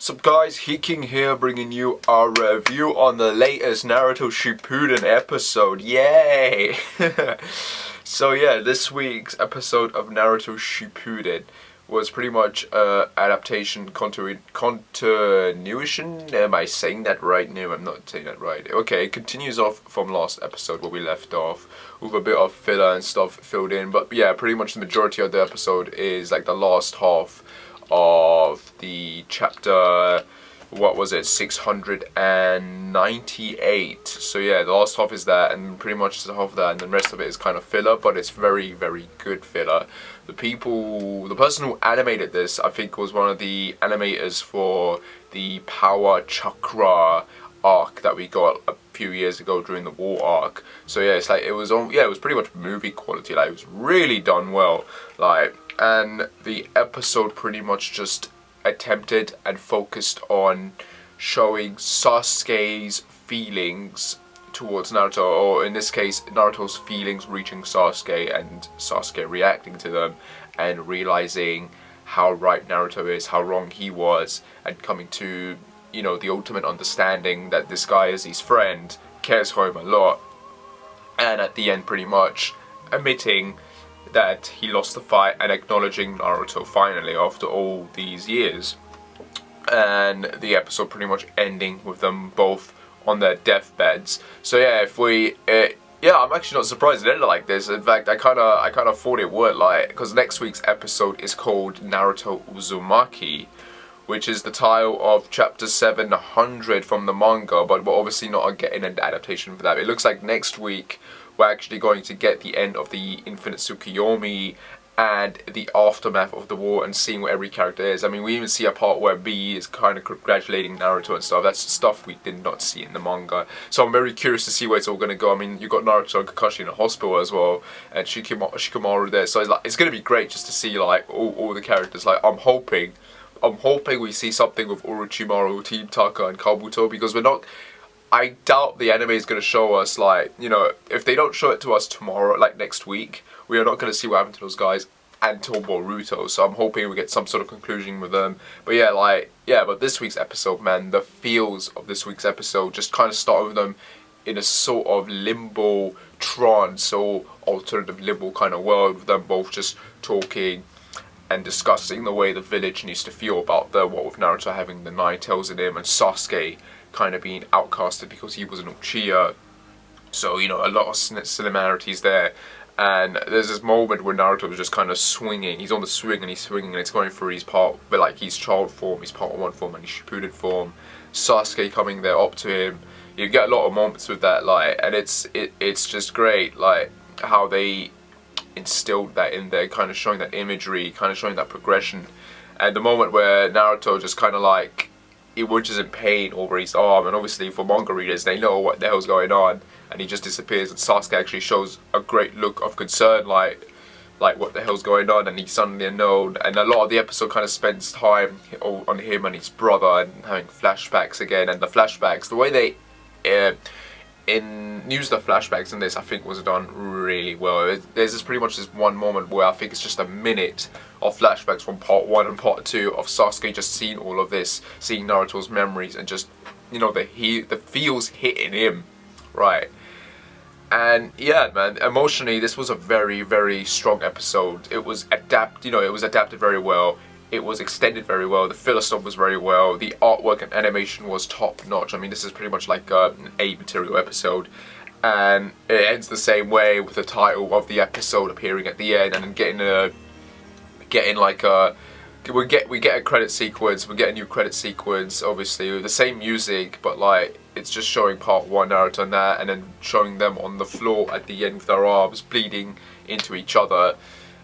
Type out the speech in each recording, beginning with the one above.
Sup guys, Hiking here bringing you our review on the latest Naruto Shippuden episode. Yay! So yeah, this week's episode of Naruto Shippuden was pretty much adaptation continuation. Am I saying that right? No, I'm not saying that right. Okay, it continues off from last episode where we left off with a bit of filler and stuff filled in. But yeah, pretty much the majority of the episode is like the last half of the chapter, what was it, 698. So yeah, the last half is that, and pretty much the half of that, and the rest of it is kind of filler, but it's very, very good filler. The person who animated this, I think, was one of the animators for the Power Chakra arc that we got a few years ago during the war arc. So yeah, it's like it was pretty much movie quality. Like, it was really done well. Like, and the episode pretty much just attempted and focused on showing Sasuke's feelings towards Naruto, or in this case Naruto's feelings reaching Sasuke and Sasuke reacting to them and realizing how right Naruto is, how wrong he was, and coming to, you know, the ultimate understanding that this guy is his friend, cares for him a lot, and at the end pretty much admitting that he lost the fight and acknowledging Naruto finally after all these years. And the episode pretty much ending with them both on their deathbeds. So yeah, I'm actually not surprised it ended like this. In fact, I kind of thought it would, like, because next week's episode is called Naruto Uzumaki, which is the title of chapter 700 from the manga, but we're obviously not getting an adaptation for that. It looks like next week we're actually going to get the end of the Infinite Tsukuyomi and the aftermath of the war and seeing where every character is. I mean, we even see a part where B is kind of congratulating Naruto and stuff. That's stuff we did not see in the manga. So I'm very curious to see where it's all going to go. I mean, you got Naruto and Kakashi in a hospital as well, and Shikamaru there. So it's going to be great just to see like all the characters. Like, I'm hoping we see something with Orochimaru, Team Taka, and Kabuto, because I doubt the anime is going to show us, like, you know, if they don't show it to us tomorrow, like next week, we are not going to see what happened to those guys until Boruto. So I'm hoping we get some sort of conclusion with them. But yeah, but this week's episode, man, the feels of this week's episode just kind of start with them in a sort of limbo trance or alternative limbo kind of world, with them both just talking and discussing the way the village needs to feel about what with Naruto having the nine tails in him and Sasuke kind of being outcasted because he was an Uchiha. So, you know, a lot of similarities there. And there's this moment where Naruto is just kind of swinging. He's on the swing and he's swinging, and it's going through his part, but like his child form, his part 1 form, and his Shippuden form. Sasuke coming there up to him. You get a lot of moments with that, like, and it's just great, like how they instilled that in there, kind of showing that imagery, kind of showing that progression. And the moment where Naruto just kind of like, he winches in pain over his arm, and obviously for manga readers, they know what the hell's going on, and he just disappears, and Sasuke actually shows a great look of concern, like what the hell's going on, and he's suddenly known. And a lot of the episode kind of spends time on him and his brother, and having flashbacks again, and the flashbacks, the way they use the flashbacks in this, I think, was done really well. There's pretty much this one moment where I think it's just a minute of flashbacks from part 1 and part 2 of Sasuke just seeing all of this, seeing Naruto's memories, and just, you know, the feels hitting him, right? And yeah, man, emotionally this was a very, very strong episode. It was adapted very well. It was extended very well. The filler stuff was very well. The artwork and animation was top notch. I mean, this is pretty much like an A material episode, and it ends the same way, with the title of the episode appearing at the end, and then we get a credit sequence. We get a new credit sequence, obviously with the same music, but like it's just showing part 1 Naruto and that, and then showing them on the floor at the end with their arms bleeding into each other.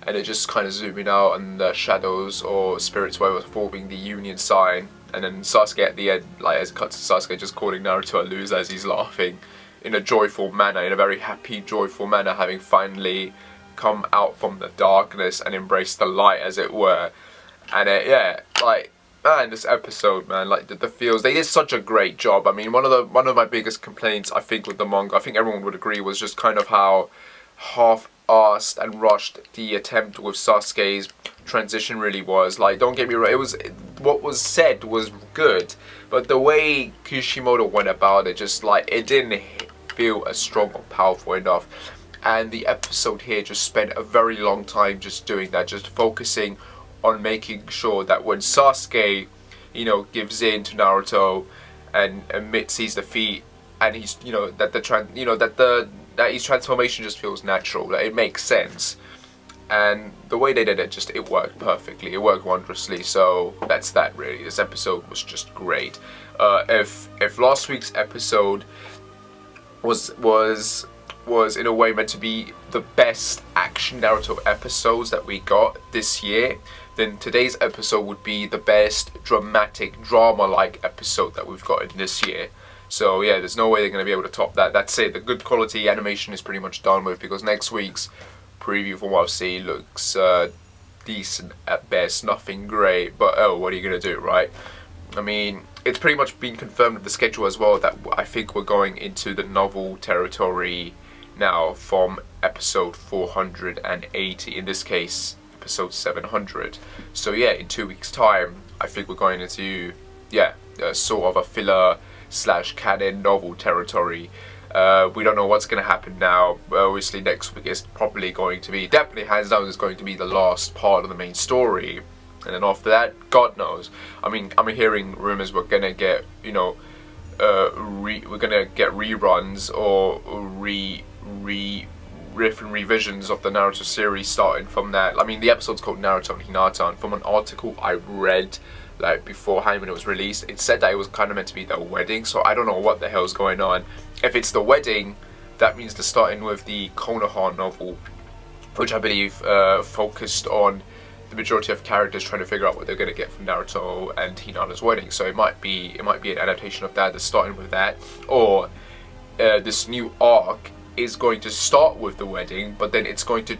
And it just kind of zooming out, and the shadows or spirits were forming the union sign, and then Sasuke at the end, like as it cuts to Sasuke just calling Naruto a loser as he's laughing in a joyful manner, in a very happy, joyful manner, having finally come out from the darkness and embraced the light, as it were. And yeah, like, man, this episode, man, like the feels, they did such a great job. I mean, one of my biggest complaints, I think, with the manga, I think everyone would agree, was just kind of how half-assed and rushed the attempt with Sasuke's transition really was. Like, don't get me wrong, what was said was good, but the way Kishimoto went about it, just like, it didn't feel as strong or powerful enough. And the episode here just spent a very long time just doing that, just focusing on making sure that when Sasuke, you know, gives in to Naruto and admits his defeat, and he's, you know, that his transformation just feels natural, that it makes sense. And the way they did it, just, it worked perfectly. It worked wondrously. So that's that, really. This episode was just great. If last week's episode was in a way meant to be the best action Naruto episodes that we got this year, then today's episode would be the best dramatic, drama-like episode that we've gotten this year. So yeah, there's no way they're going to be able to top that. That's it. The good quality animation is pretty much done with, because next week's preview, from what I've seen, looks decent at best, nothing great, but oh, what are you going to do, right? I mean, it's pretty much been confirmed with the schedule as well that I think we're going into the novel territory now from episode 480, in this case episode 700. So yeah, in 2 weeks time I think we're going into, yeah, sort of a filler / canon novel territory. We don't know what's going to happen now. Obviously next week is probably going to be, definitely hands down, is going to be the last part of the main story, and then after that, God knows. I mean, I'm hearing rumors we're gonna get, you know, we're gonna get reruns or different revisions of the Naruto series starting from that. I mean, the episode's called Naruto and Hinata, and from an article I read like beforehand when it was released, it said that it was kind of meant to be their wedding. So I don't know what the hell's going on. If it's the wedding, that means they're starting with the Konoha novel, which I believe focused on the majority of characters trying to figure out what they're going to get from Naruto and Hinata's wedding. So it might be an adaptation of that. They're starting with that, or this new arc is going to start with the wedding, but then it's going to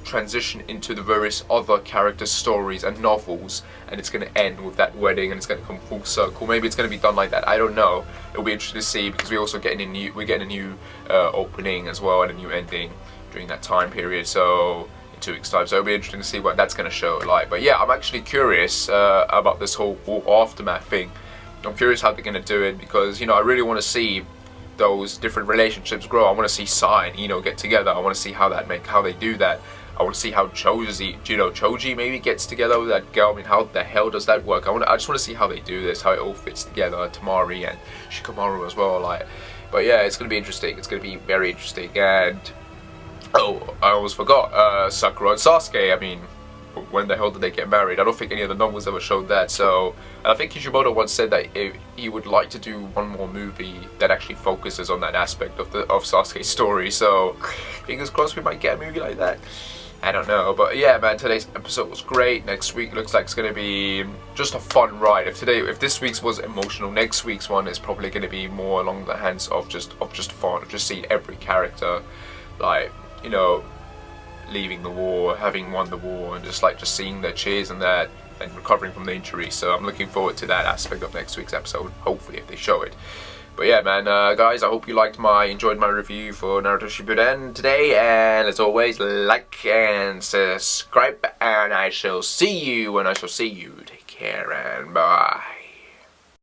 transition into the various other character stories and novels, and it's going to end with that wedding, and it's going to come full circle. Maybe it's going to be done like that. I don't know. It'll be interesting to see, because we're also getting a new opening as well, and a new ending during that time period. So in 2 weeks time, so it'll be interesting to see what that's going to show like. But yeah, I'm actually curious about this whole aftermath thing. I'm curious how they're going to do it, because, you know, I really want to see those different relationships grow. I want to see Sai and Ino get together. I want to see how they do that. I want to see how Choji maybe gets together with that girl. I mean, how the hell does that work? I just want to see how they do this, how it all fits together. Tamari and Shikamaru as well, like. But yeah, it's going to be interesting. It's going to be very interesting. And oh, I almost forgot, Sakura and Sasuke. I mean, when the hell did they get married? I don't think any of the novels ever showed that. So, and I think Kishimoto once said that he would like to do one more movie that actually focuses on that aspect of Sasuke's story. So, fingers crossed we might get a movie like that. I don't know, but yeah, man, today's episode was great. Next week looks like it's gonna be just a fun ride. If this week's was emotional, next week's one is probably gonna be more along the lines of just fun, of just seeing every character, like, you know, leaving the war, having won the war, and just seeing their cheers and that, and recovering from the injury. So I'm looking forward to that aspect of next week's episode, hopefully, if they show it. But yeah, man, guys, I hope you enjoyed my review for Naruto Shippuden today, and as always, like and subscribe, and I shall see you when I shall see you. Take care, and bye.